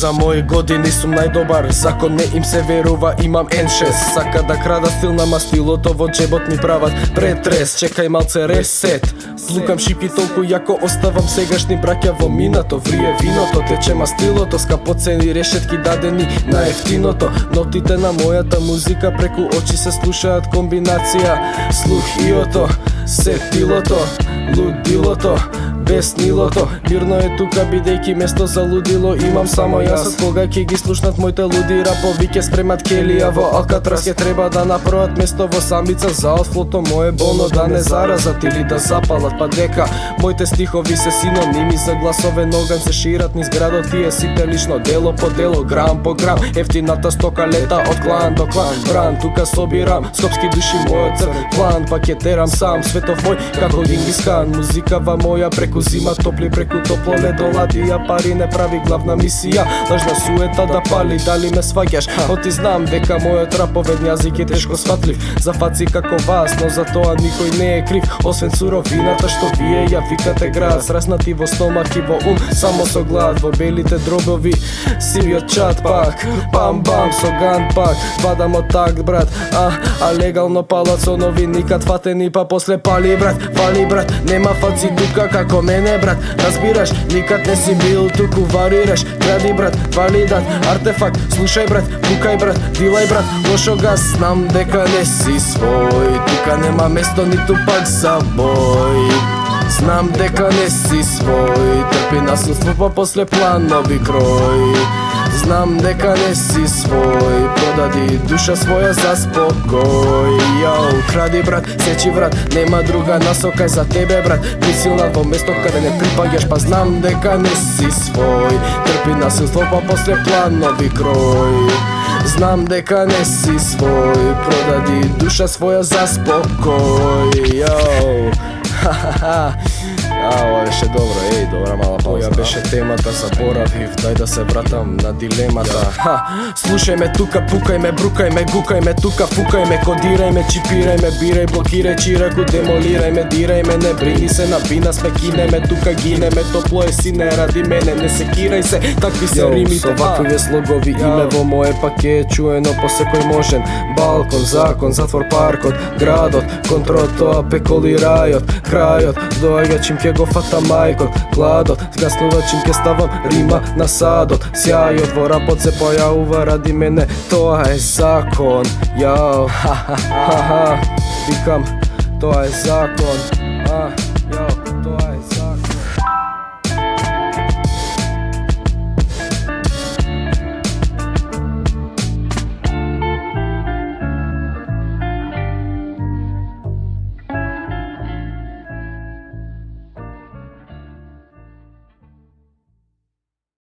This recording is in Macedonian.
За мои години сум најдобар, закон не им се верува, имам N6. Сака да крада стил, нама стилото во джебот ми прават претрес. Чекај малце ресет, плукам шипи толку јако оставам сегашни браќа во минато. Врие виното, тече мастилото, скапоцени решетки дадени на ефтиното. Нотите на мојата музика преку очи се слушаат комбинација слух и ото, сетилото, лудилото, без нилото. Мирно е тука бидејќи место за лудило имам само јас. Кога ќе ги слушнат моите луди рапови, ќе спремат келија во Алкатрас. Ќе треба да направат место во самица за ослото мое болно да не заразат или да запалат, па дека моите стихови се синоними за гласове ноган се шират низ градот. Тие сите лично дело по дело, грам по грам, ефтината стока лета од клан до клан. Бран, тука собирам скопски души мојот црн план, па ќе терам сам светов мој како Дингис Хан. Музикава моја преку зима топли, преку топло ледо ладија, пари не прави главна мисија, лажна суета да пали. Дали ме сваќаш? Оти знам дека мојот раповед јазик е тешко сватлив за фаци како вас, но за тоа никој не е крив, освен суровината што вие ја викате град. Сраснати во стомак и во ум, само со глад, во белите дробови сивиот чат пак, бам бам со ган пак, вадам од так брат, а легално палат со нови никад фатени, па после пали брат, вали брат, нема фаци тука како мене брат, разбираш, никад не си бил туку варираш, гради брат, валидат, артефакт, слушај брат, пукај брат, дилај брат, лошо газ, знам дека не си свој, тука нема место ниту пак за бој. Знам дека не си свој, трпи насилство па после планови крој. Знам дека не си свој, продади душа своја за спокој. Јау, кради брат, сечи брат, нема друга насока за тебе брат. Присилна во место каде не припаѓаш, па знам дека не си свој, трпи насилство па после планови крој. Знам дека не си свој, продади душа своја за спокој. Јау, ова беше добро, добра мала пауза. Која беше темата, заборавив, дај да се вратам на дилемата. Слушај ме тука, пукај ме, брукај ме, гукај ме тука, фукај ме, кодирај ме, чипирај ме, бирај, блокирај, чираку, демолирај ме, дирај ме, не брини се, на вина сме, кине ме, тука гине ме, топло е сине, ради мене, не секирај се, такви се римите. Со вакви слогови, име во моje паке е чуено по секој можен. Балкон, закон, затвор, паркот, градот, контрол, тоа пеколи рајот, крајот, доаѓа чим ќе го фата мајкот, гладот, згаснува чим ќе ставам рима на садот. Сјајот во рапот се појавува ради мене, тоа е закон. Јао, викам, тоа е закон. Јао, тоа е закон.